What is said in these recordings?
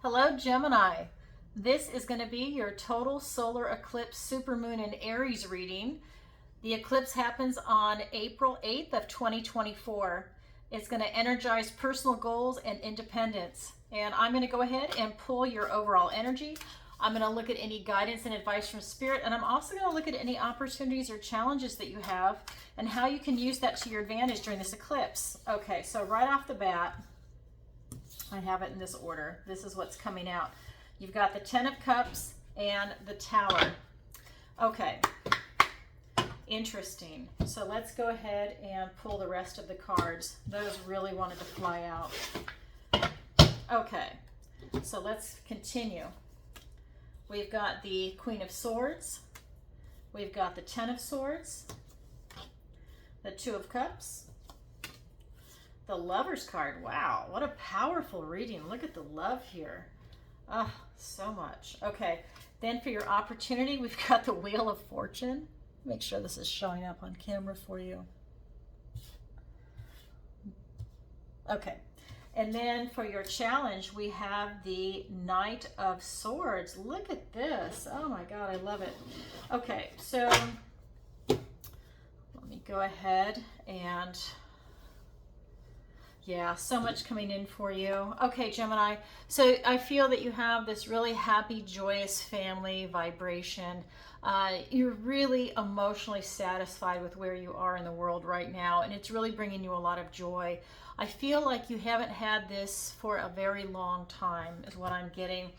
Hello, Gemini. This is going to be your total solar eclipse supermoon in Aries reading. The eclipse happens on April 8th of 2024. It's going to energize personal goals and independence. And I'm going to go ahead and pull your overall energy. I'm going to look at any guidance and advice from Spirit, and I'm also going to look at any opportunities or challenges that you have and how you can use that to your advantage during this eclipse. Okay, so right off the bat, I have it in this order. This is what's coming out. You've got the Ten of Cups and the Tower. Okay, interesting. So let's go ahead and pull the rest of the cards. Those really wanted to fly out. Okay, so let's continue. We've got the Queen of Swords. We've got the Ten of Swords. The Two of Cups. The Lover's card. Wow, what a powerful reading. Look at the love here. Ah, so much. Okay, then for your opportunity, we've got the Wheel of Fortune. Make sure this is showing up on camera for you. Okay, and then for your challenge, we have the Knight of Swords. Look at this. Oh my God, I love it. Okay, so let me go ahead and yeah, so much coming in for you. Okay, Gemini, so I feel that you have this really happy, joyous family vibration. You're really emotionally satisfied with where you are in the world right now, and it's really bringing you a lot of joy. I feel like you haven't had this for a very long time, is what I'm getting,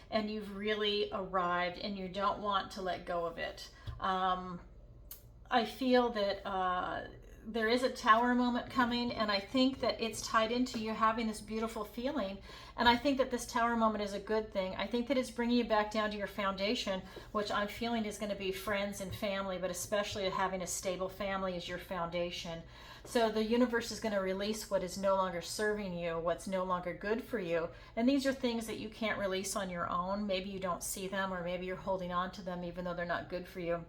and you've really arrived, and you don't want to let go of it. I feel that there is a Tower moment coming, and I think that it's tied into you having this beautiful feeling, and I think that this Tower moment is a good thing. I think that it's bringing you back down to your foundation, which I'm feeling is going to be friends and family, but especially having a stable family is your foundation. So the universe is going to release what is no longer serving you, what's no longer good for you, and these are things that you can't release on your own. Maybe you don't see them, or maybe you're holding on to them even though they're not good for you.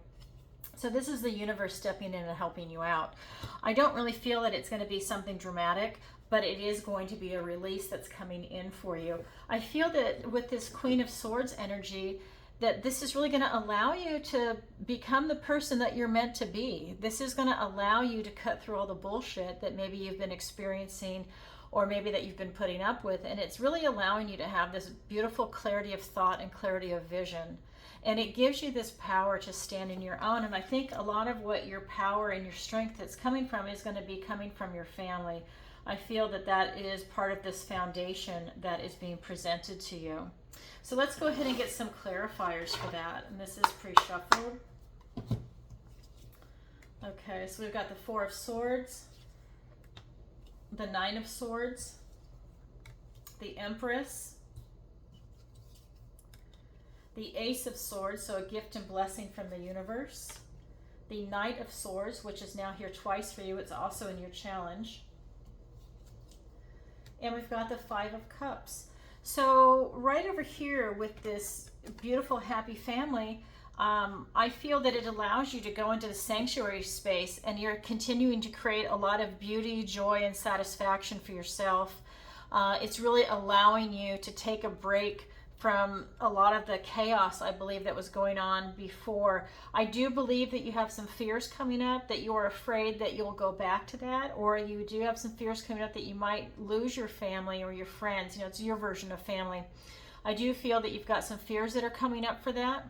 So this is the universe stepping in and helping you out. I don't really feel that it's going to be something dramatic, but it is going to be a release that's coming in for you. I feel that with this Queen of Swords energy, that this is really going to allow you to become the person that you're meant to be. This is going to allow you to cut through all the bullshit that maybe you've been experiencing or maybe that you've been putting up with. And it's really allowing you to have this beautiful clarity of thought and clarity of vision. And it gives you this power to stand in your own. And I think a lot of what your power and your strength that's coming from is going to be coming from your family. I feel that that is part of this foundation that is being presented to you. So let's go ahead and get some clarifiers for that. And this is pre-shuffled. Okay, so we've got the Four of Swords, the Nine of Swords, the Empress, the Ace of Swords, so a gift and blessing from the universe, the Knight of Swords, which is now here twice for you. It's also in your challenge. And we've got the Five of Cups. So right over here with this beautiful, happy family, I feel that it allows you to go into the sanctuary space, and you're continuing to create a lot of beauty, joy, and satisfaction for yourself. It's really allowing you to take a break from a lot of the chaos, I believe, that was going on before. I do believe that you have some fears coming up, that you are afraid that you'll go back to that, or you do have some fears coming up that you might lose your family or your friends. You know, it's your version of family. I do feel that you've got some fears that are coming up for that.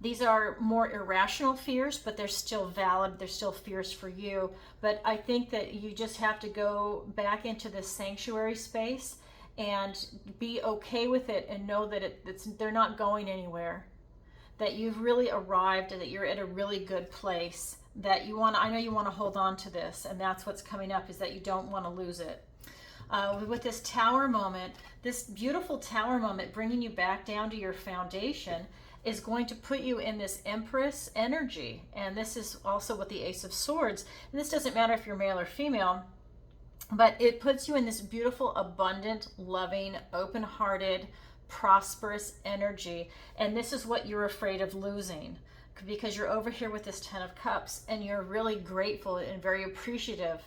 These are more irrational fears, but they're still valid. They're still fears for you. But I think that you just have to go back into this sanctuary space and be okay with it, and know that they're not going anywhere, that you've really arrived and that you're at a really good place, that you want. I know you want to hold on to this, and that's what's coming up, is that you don't want to lose it. With this Tower moment, this beautiful Tower moment bringing you back down to your foundation is going to put you in this Empress energy, and this is also with the Ace of Swords. And this doesn't matter if you're male or female, but it puts you in this beautiful, abundant, loving, open-hearted, prosperous energy. And this is what you're afraid of losing, because you're over here with this Ten of Cups, and you're really grateful and very appreciative.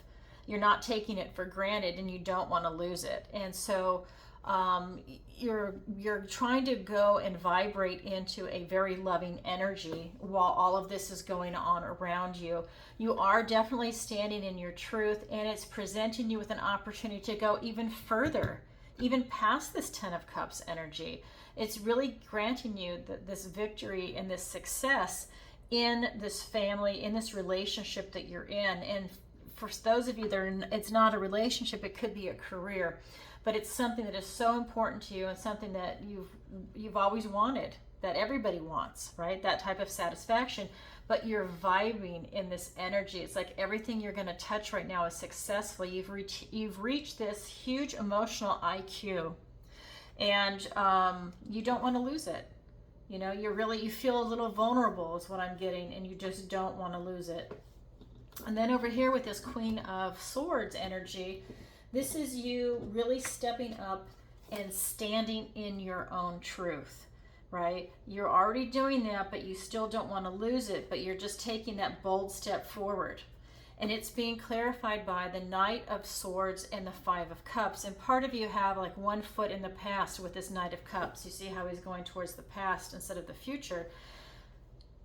You're not taking it for granted, and you don't want to lose it. And so You're trying to go and vibrate into a very loving energy while all of this is going on around you. You are definitely standing in your truth, and it's presenting you with an opportunity to go even further, even past this Ten of Cups energy. It's really granting you this victory and this success in this family, in this relationship that you're in. And for those of you that are, it's not a relationship, it could be a career, but it's something that is so important to you and something that you've always wanted, that everybody wants, right? That type of satisfaction, but you're vibing in this energy. It's like everything you're going to touch right now is successful. You've reached this huge emotional IQ, and you don't want to lose it. You know, you feel a little vulnerable is what I'm getting, and you just don't want to lose it. And then over here with this Queen of Swords energy, this is you really stepping up and standing in your own truth, right? You're already doing that, but you still don't want to lose it, but you're just taking that bold step forward. And it's being clarified by the Knight of Swords and the Five of Cups. And part of you have like one foot in the past with this Knight of Cups. You see how he's going towards the past instead of the future.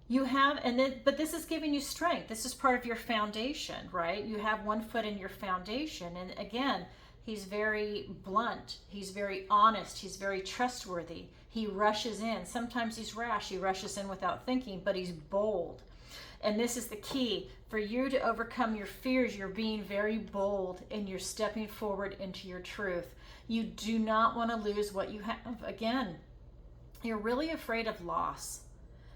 You have, but this is giving you strength. This is part of your foundation, right? You have one foot in your foundation. And again, he's very blunt. He's very honest. He's very trustworthy. He rushes in. Sometimes he's rash. He rushes in without thinking, but he's bold. And this is the key. For you to overcome your fears, you're being very bold and you're stepping forward into your truth. You do not want to lose what you have. Again, you're really afraid of loss.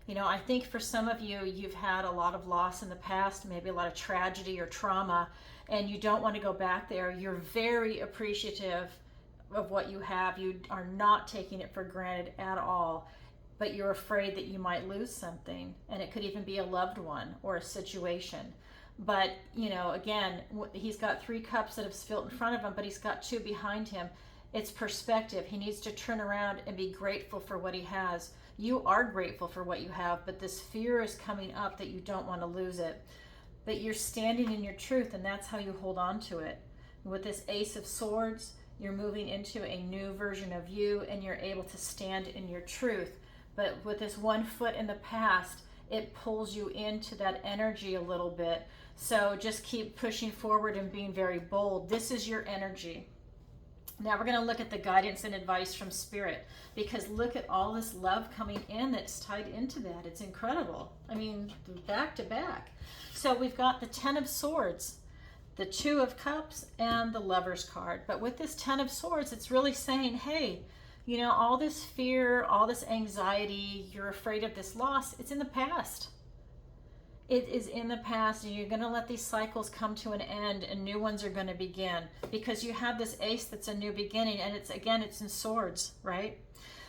You know, I think for some of you, you've had a lot of loss in the past, maybe a lot of tragedy or trauma, and you don't want to go back there. You're very appreciative of what you have. You are not taking it for granted at all, but you're afraid that you might lose something, and it could even be a loved one or a situation. But, you know, again, he's got 3 cups that have spilled in front of him, but he's got 2 behind him. It's perspective. He needs to turn around and be grateful for what he has. You are grateful for what you have, but this fear is coming up that you don't want to lose it. But you're standing in your truth, and that's how you hold on to it. With this Ace of Swords, you're moving into a new version of you, and you're able to stand in your truth. But with this one foot in the past, it pulls you into that energy a little bit. So just keep pushing forward and being very bold. This is your energy. Now we're going to look at the guidance and advice from Spirit, because look at all this love coming in that's tied into that. It's incredible. I mean, back to back. So we've got the 10 of Swords, the 2 of Cups, and the Lover's card. But with this 10 of Swords, it's really saying, hey, you know, all this fear, all this anxiety, you're afraid of this loss, it's in the past. It is in the past, and you're going to let these cycles come to an end, and new ones are going to begin, because you have this Ace that's a new beginning, and it's in Swords, right?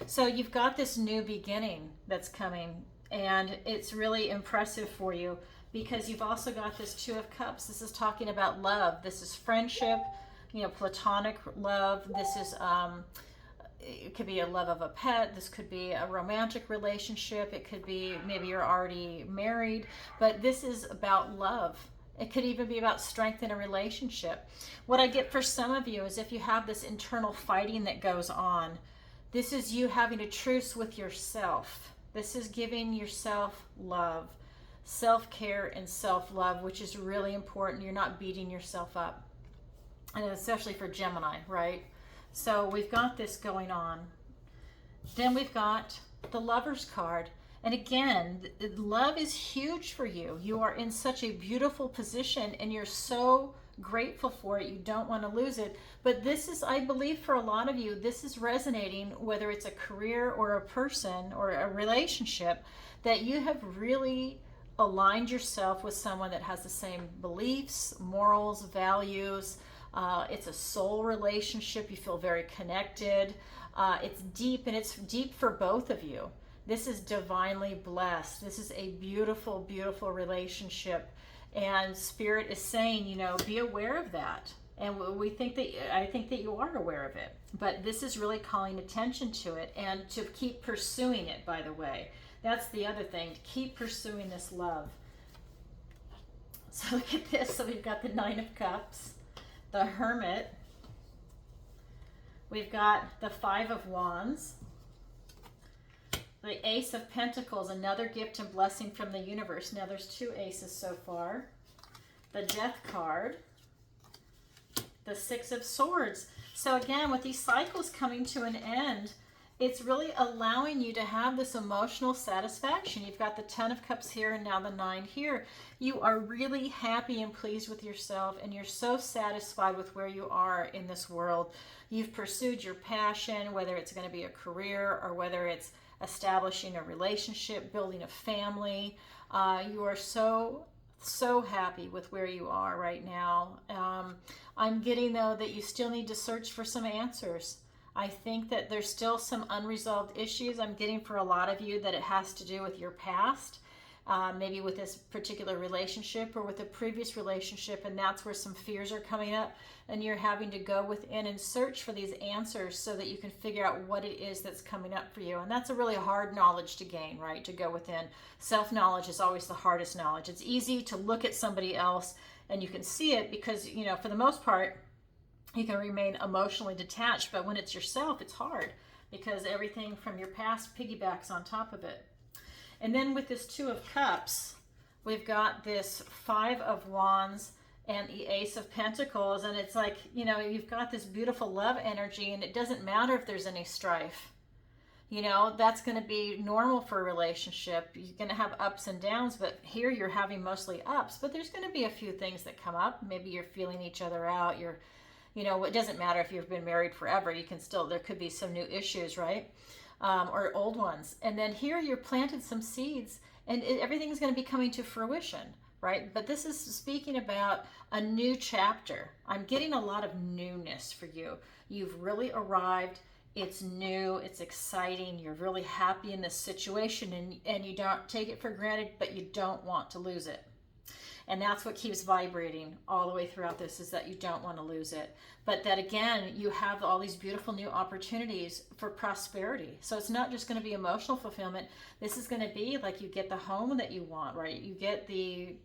So you've got this new beginning that's coming, and it's really impressive for you, because you've also got this 2 of Cups. This is talking about love. This is friendship, you know, platonic love. This is it could be a love of a pet. This could be a romantic relationship. It could be maybe you're already married, but this is about love. It could even be about strength in a relationship. What I get for some of you is if you have this internal fighting that goes on, this is you having a truce with yourself. This is giving yourself love, self-care and self-love, which is really important. You're not beating yourself up, and especially for Gemini, right? So we've got this going on. Then we've got the Lover's card. And again, love is huge for you. You are in such a beautiful position, and you're so grateful for it. You don't want to lose it. But this is, I believe for a lot of you, this is resonating, whether it's a career or a person or a relationship, that you have really aligned yourself with someone that has the same beliefs, morals, values. It's a soul relationship. You feel very connected. It's deep, and it's deep for both of you. This is divinely blessed. This is a beautiful, beautiful relationship. And Spirit is saying, you know, be aware of that. And I think that you are aware of it. But this is really calling attention to it, and to keep pursuing it, by the way. That's the other thing, to keep pursuing this love. So look at this. So we've got the 9 of Cups, the Hermit, We've got the Five of Wands, the Ace of Pentacles, another gift and blessing from the universe. Now there's 2 aces so far. The Death card, the Six of Swords. So again, with these cycles coming to an end, it's really allowing you to have this emotional satisfaction. You've got the 10 of Cups here and now the 9 here. You are really happy and pleased with yourself, and you're so satisfied with where you are in this world. You've pursued your passion, whether it's going to be a career or whether it's establishing a relationship, building a family. You are so happy with where you are right now. I'm getting, though, that you still need to search for some answers. I think that there's still some unresolved issues. I'm getting for a lot of you that it has to do with your past, maybe with this particular relationship or with a previous relationship, and that's where some fears are coming up, and you're having to go within and search for these answers so that you can figure out what it is that's coming up for you. And that's a really hard knowledge to gain, right? To go within. Self-knowledge is always the hardest knowledge. It's easy to look at somebody else and you can see it because, you know, for the most part, you can remain emotionally detached, but when it's yourself, it's hard because everything from your past piggybacks on top of it. And then with this 2 of Cups, we've got this 5 of Wands and the Ace of Pentacles, and it's like, you know, you've got this beautiful love energy, and it doesn't matter if there's any strife. You know, that's going to be normal for a relationship. You're going to have ups and downs, but here you're having mostly ups, but there's going to be a few things that come up. Maybe you're feeling each other out. You know, it doesn't matter if you've been married forever. You can still, there could be some new issues, right? Or old ones. And then here you're planted some seeds, and everything's going to be coming to fruition, right? But this is speaking about a new chapter. I'm getting a lot of newness for you. You've really arrived. It's new. It's exciting. You're really happy in this situation, and you don't take it for granted, but you don't want to lose it. And that's what keeps vibrating all the way throughout this, is that you don't want to lose it. But that, again, you have all these beautiful new opportunities for prosperity. So it's not just going to be emotional fulfillment. This is going to be like you get the home that you want, right? You get the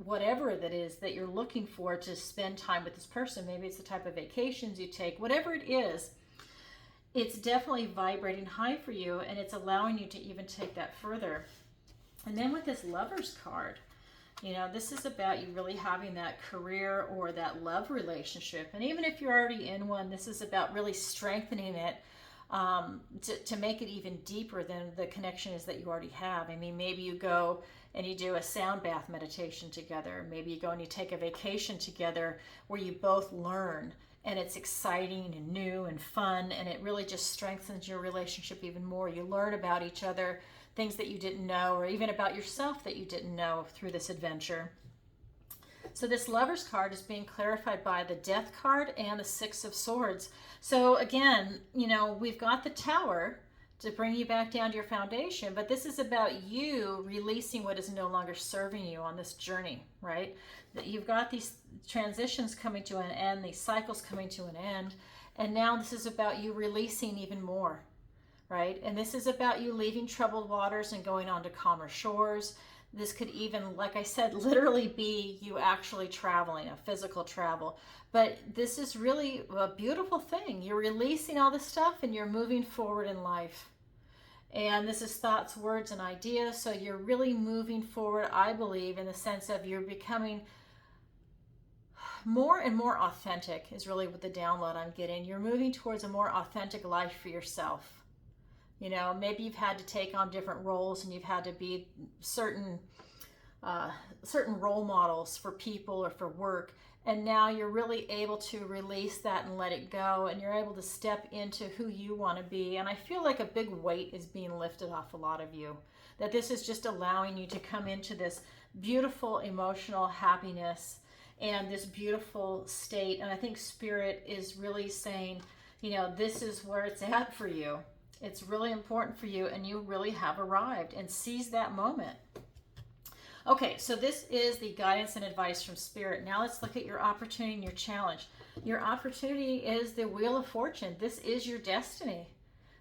whatever that is that you're looking for to spend time with this person. Maybe it's the type of vacations you take. Whatever it is, it's definitely vibrating high for you, and it's allowing you to even take that further. And then with this Lover's card, you know, this is about you really having that career or that love relationship. And even if you're already in one, this is about really strengthening it to make it even deeper than the connection is that you already have. I mean, maybe you go and you do a sound bath meditation together. Maybe you go and you take a vacation together where you both learn, and it's exciting and new and fun, and it really just strengthens your relationship even more. You learn about each other, things that you didn't know, or even about yourself that you didn't know through this adventure. So this Lover's card is being clarified by the Death card and the Six of Swords. So again, you know, we've got the Tower to bring you back down to your foundation, but this is about you releasing what is no longer serving you on this journey, right? That you've got these transitions coming to an end, these cycles coming to an end, and now this is about you releasing even more, right? And this is about you leaving troubled waters and going on to calmer shores. This could even, like I said, literally be you actually traveling, a physical travel. But this is really a beautiful thing. You're releasing all this stuff and you're moving forward in life. And this is thoughts, words, and ideas. So you're really moving forward, I believe, in the sense of you're becoming more and more authentic is really what the download I'm getting. You're moving towards a more authentic life for yourself. You know, maybe you've had to take on different roles and you've had to be certain role models for people or for work. And now you're really able to release that and let it go. And you're able to step into who you want to be. And I feel like a big weight is being lifted off a lot of you. That this is just allowing you to come into this beautiful emotional happiness and this beautiful state. And I think Spirit is really saying, you know, this is where it's at for you. It's really important for you, and you really have arrived, and seize that moment. Okay, so this is the guidance and advice from Spirit. Now let's look at your opportunity and your challenge. Your opportunity is the Wheel of Fortune. This is your destiny.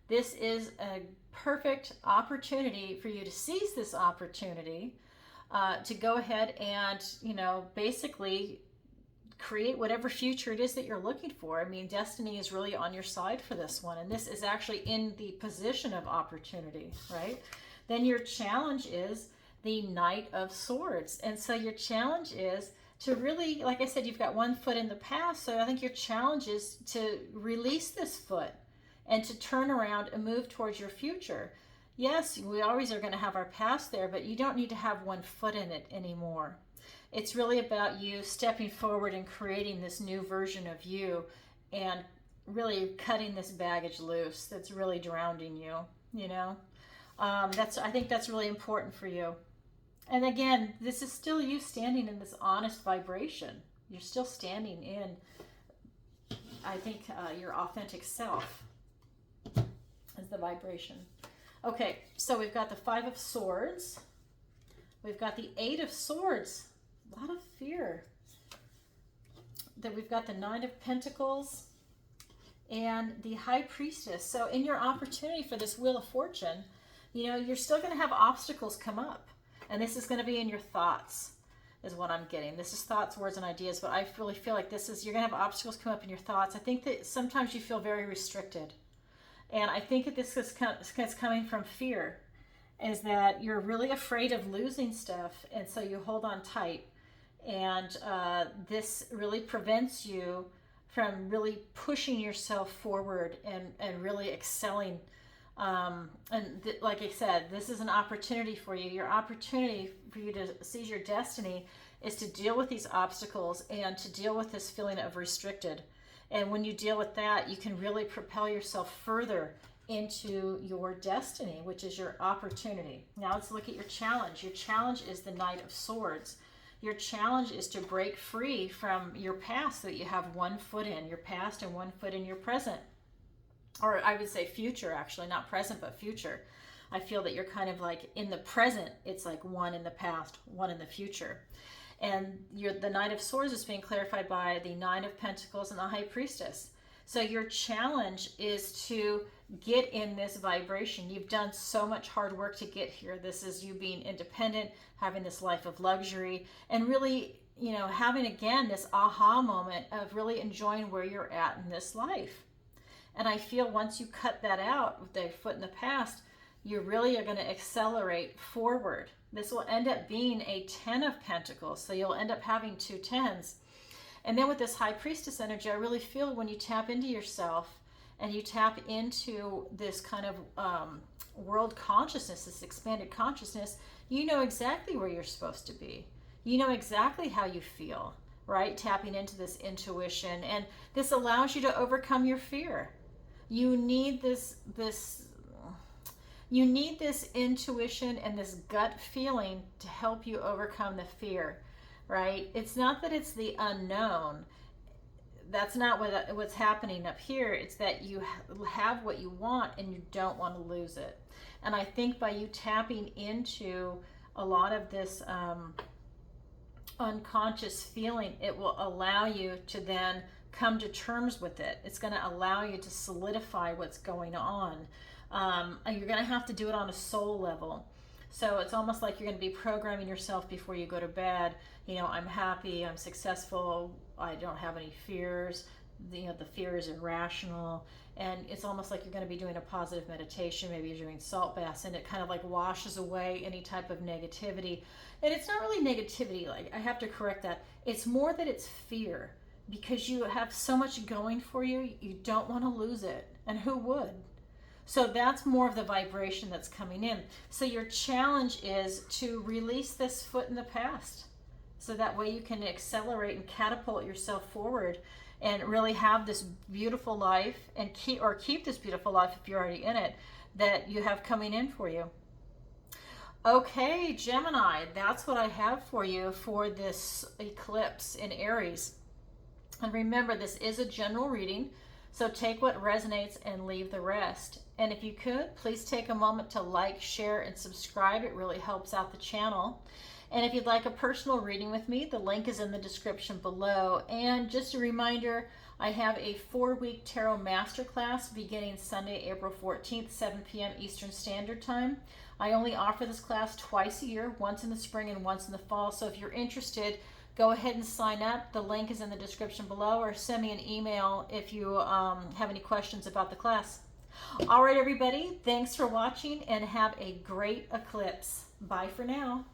This is a perfect opportunity for you to seize this opportunity, to go ahead and, you know, basically create whatever future it is that you're looking for. I mean, destiny is really on your side for this one, and this is actually in the position of opportunity, right? Then your challenge is the Knight of Swords. And so your challenge is to really, like I said, you've got one foot in the past, so I think your challenge is to release this foot and to turn around and move towards your future. Yes, we always are going to have our past there, but you don't need to have one foot in it anymore. It's really about you stepping forward and creating this new version of you and really cutting this baggage loose that's really drowning you, you know? I think that's really important for you. And again, this is still you standing in this honest vibration. You're still standing in, I think, your authentic self is the vibration. Okay, so we've got the Five of Swords. We've got the Eight of Swords. A lot of fear. Then we've got the Nine of Pentacles and the High Priestess. So in your opportunity for this Wheel of Fortune, you know, you're still going to have obstacles come up. And this is going to be in your thoughts, is what I'm getting. This is thoughts, words, and ideas, but I really feel like this is, you're going to have obstacles come up in your thoughts. I think that sometimes you feel very restricted. And I think that this is coming from fear, is that you're really afraid of losing stuff, and so you hold on tight. And this really prevents you from really pushing yourself forward and really excelling. Like I said, this is an opportunity for you. Your opportunity for you to seize your destiny is to deal with these obstacles and to deal with this feeling of restricted. And when you deal with that, you can really propel yourself further into your destiny, which is your opportunity. Now let's look at your challenge. Your challenge is the Knight of Swords. Your challenge is to break free from your past so that you have one foot in your past and one foot in your present. Or I would say future, actually, not present, but future. I feel that you're kind of like in the present, it's like one in the past, one in the future. And the Knight of Swords is being clarified by the Nine of Pentacles and the High Priestess. So your challenge is to get in this vibration. You've done so much hard work to get here. This is you being independent, having this life of luxury, and really, you know, having again this aha moment of really enjoying where you're at in this life. And I feel once you cut that out with the foot in the past, you really are going to accelerate forward. This will end up being a 10 of Pentacles, so you'll end up having two tens. And then with this High Priestess energy, I really feel when you tap into yourself and you tap into this kind of world consciousness, this expanded consciousness, you know exactly where you're supposed to be. You know exactly how you feel, right? Tapping into this intuition. And this allows you to overcome your fear. You need this intuition and this gut feeling to help you overcome the fear, right? It's not that it's the unknown. That's not what's happening up here. It's that you have what you want and you don't want to lose it. And I think by you tapping into a lot of this unconscious feeling, it will allow you to then come to terms with it. It's going to allow you to solidify what's going on. And you're going to have to do it on a soul level. So it's almost like you're going to be programming yourself before you go to bed. You know, I'm happy, I'm successful, I don't have any fears. You know, the fear is irrational. And it's almost like you're going to be doing a positive meditation. Maybe you're doing salt baths, and it kind of like washes away any type of negativity. And it's not really negativity. Like, I have to correct that. It's more that it's fear, because you have so much going for you, you don't want to lose it. And who would? So that's more of the vibration that's coming in. So your challenge is to release this foot in the past, so that way you can accelerate and catapult yourself forward and really have this beautiful life, and keep this beautiful life if you're already in it, that you have coming in for you. Okay, Gemini, that's what I have for you for this eclipse in Aries. And remember, this is a general reading, so take what resonates and leave the rest. And if you could, please take a moment to like, share, and subscribe. It really helps out the channel. And if you'd like a personal reading with me, the link is in the description below. And just a reminder, I have a 4-week tarot masterclass beginning Sunday, April 14th, 7 p.m. Eastern Standard Time. I only offer this class twice a year, once in the spring and once in the fall. So if you're interested, go ahead and sign up. The link is in the description below, or send me an email if you have any questions about the class. All right, everybody, thanks for watching and have a great eclipse. Bye for now.